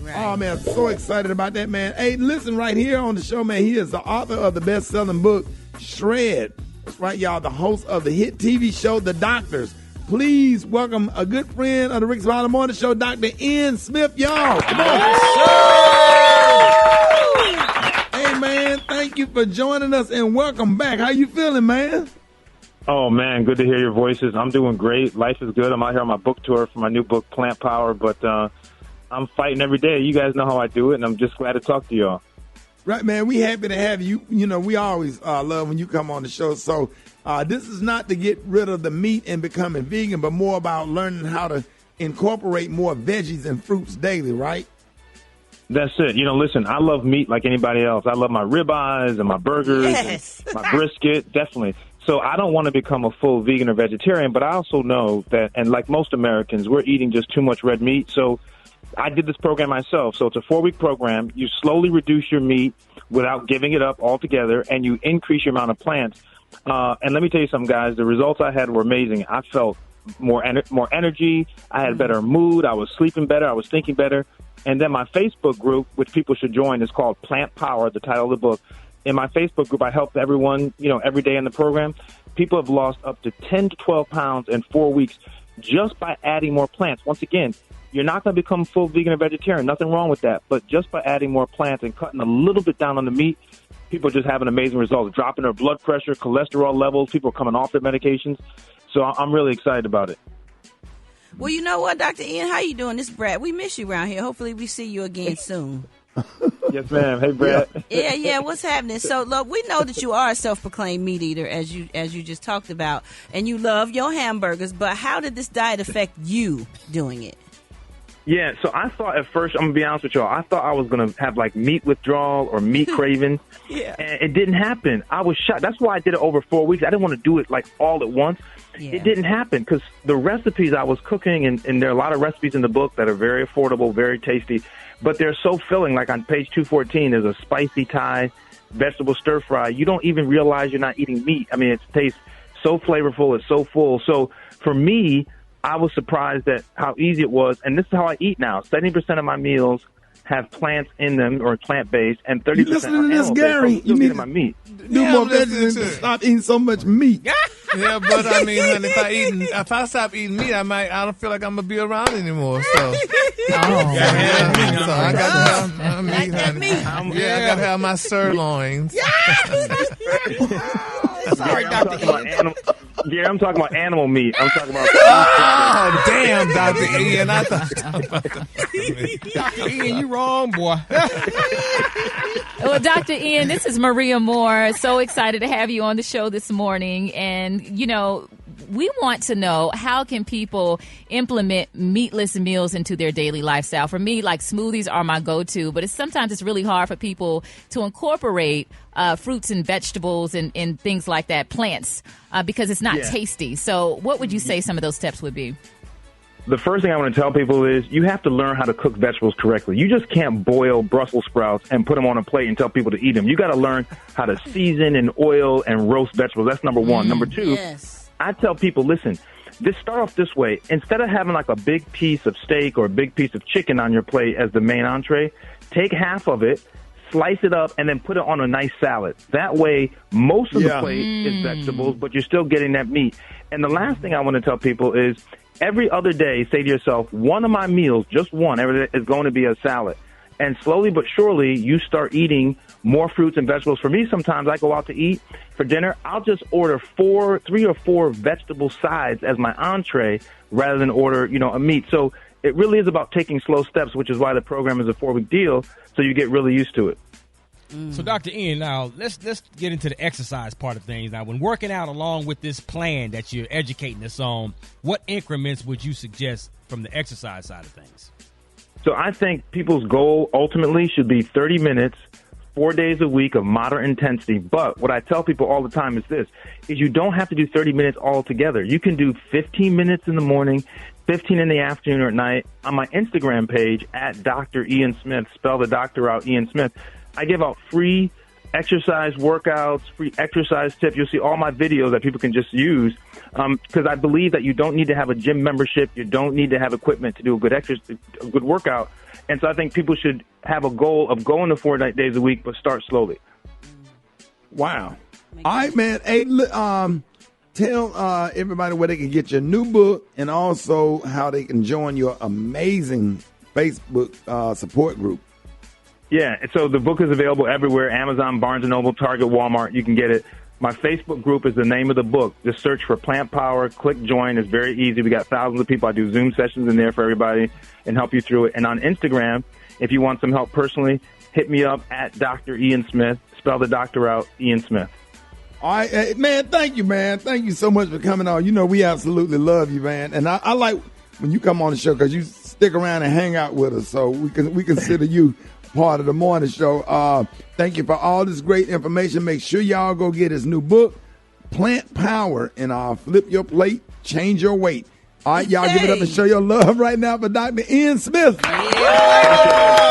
Right. Oh, man, I'm so excited about that, man. Hey, listen, right here on the show, man, he is the author of the best-selling book, Shred. That's right, y'all, the host of the hit TV show, The Doctors. Please welcome a good friend of the Rickey Smiley Morning Show, Dr. Ian Smith, y'all. Come on. Hey, man, thank you for joining us, and welcome back. How you feeling, man? Oh, man, good to hear your voices. I'm doing great. Life is good. I'm out here on my book tour for my new book, Plant Power, but I'm fighting every day. You guys know how I do it, and I'm just glad to talk to y'all. Right, man. We happy to have you. You know, we always love when you come on the show. So this is not to get rid of the meat and becoming vegan, but more about learning how to incorporate more veggies and fruits daily, right? That's it. You know, listen, I love meat like anybody else. I love my ribeyes and my burgers, Yes. and my brisket, definitely. So I don't want to become a full vegan or vegetarian, but I also know that, and like most Americans, we're eating just too much red meat. So I did this program myself. So it's a 4-week program. You slowly reduce your meat without giving it up altogether, and you increase your amount of plants. And let me tell you something, guys. The results I had were amazing. I felt more energy. I had better mood. I was sleeping better. I was thinking better. And then my Facebook group, which people should join, is called Plant Power, the title of the book. In my Facebook group, I help everyone, you know, every day in the program. People have lost up to 10 to 12 pounds in 4 weeks just by adding more plants. Once again, you're not going to become full vegan or vegetarian. Nothing wrong with that. But just by adding more plants and cutting a little bit down on the meat, people are just having amazing results, dropping their blood pressure, cholesterol levels. People are coming off their medications. So I'm really excited about it. Well, you know what, Dr. Ian, how you doing? This is Brad. We miss you around here. Hopefully we see you again soon. Yes, ma'am. Hey, Brad. Yeah. What's happening? So, look, we know that you are a self-proclaimed meat eater, as you just talked about, and you love your hamburgers. But how did this diet affect you doing it? Yeah, so I thought at first, I'm going to be honest with y'all, I thought I was going to have like meat withdrawal or meat craving. Yeah. And it didn't happen. I was shocked. That's why I did it over 4 weeks. I didn't want to do it like all at once. Yeah. It didn't happen because the recipes I was cooking, and there are a lot of recipes in the book that are very affordable, very tasty, but they're so filling. Like on page 214, there's a spicy Thai vegetable stir fry. You don't even realize you're not eating meat. I mean, it tastes so flavorful. It's so full. So for me, I was surprised at how easy it was, and this is how I eat now. 70% of my meals have plants in them or plant-based, and 30% Listen are to this, animal-based. Gary. So you need my meat. Do more veggies and stop eating so much meat. Yeah, but I mean, honey, if I stop eating meat, I don't feel like I'm gonna be around anymore. So, so I got to have meat, honey. I got to have my sirloins. Sorry, Dr. Ian. Yeah, I'm talking about animal meat. I'm talking about. Oh, damn, Dr. Ian. I thought you were talking about Dr. Ian, you wrong, boy. Well, Dr. Ian, this is Maria Moore. So excited to have you on the show this morning. And, you know, we want to know, how can people implement meatless meals into their daily lifestyle? For me, like, smoothies are my go-to, but sometimes it's really hard for people to incorporate fruits and vegetables and things like that, plants, because it's not tasty. So what would you say some of those steps would be? The first thing I want to tell people is you have to learn how to cook vegetables correctly. You just can't boil Brussels sprouts and put them on a plate and tell people to eat them. You got to learn how to season and oil and roast vegetables. That's number one. Number two, I tell people, listen, just start off this way. Instead of having like a big piece of steak or a big piece of chicken on your plate as the main entree, take half of it, slice it up, and then put it on a nice salad. That way, most of the plate is vegetables, but you're still getting that meat. And the last thing I want to tell people is every other day, say to yourself, one of my meals, just one, every day, is going to be a salad. And slowly but surely, you start eating more fruits and vegetables. For me, sometimes I go out to eat for dinner. I'll just order 3 or 4 vegetable sides as my entree rather than order, a meat. So it really is about taking slow steps, which is why the program is a 4-week deal, so you get really used to it. So, Dr. Ian, now let's get into the exercise part of things. Now, when working out along with this plan that you're educating us on, what increments would you suggest from the exercise side of things? So I think people's goal ultimately should be 30 minutes, 4 days a week of moderate intensity. But what I tell people all the time is this, is you don't have to do 30 minutes all together. You can do 15 minutes in the morning, 15 in the afternoon or at night. On my Instagram page, at Dr. Ian Smith, spell the doctor out, Ian Smith, I give out free exercise workouts, free exercise tips. You'll see all my videos that people can just use because I believe that you don't need to have a gym membership. You don't need to have equipment to do a good workout. And so I think people should have a goal of going to 4 days a week, but start slowly. Wow. All right, man. Hey, tell everybody where they can get your new book and also how they can join your amazing Facebook support group. Yeah, so the book is available everywhere, Amazon, Barnes & Noble, Target, Walmart. You can get it. My Facebook group is the name of the book. Just search for Plant Power, click join. It's very easy. We got thousands of people. I do Zoom sessions in there for everybody and help you through it. And on Instagram, if you want some help personally, hit me up at Dr. Ian Smith. Spell the doctor out, Ian Smith. All right, hey, man, thank you, man. Thank you so much for coming on. You know, we absolutely love you, man. And I like when you come on the show because you stick around and hang out with us. So we consider you part of the morning show. Thank you for all this great information. Make sure y'all go get his new book, Plant Power, and flip your plate, change your weight. All right, y'all give it up and show your love right now for Dr. Ian Smith. Yeah.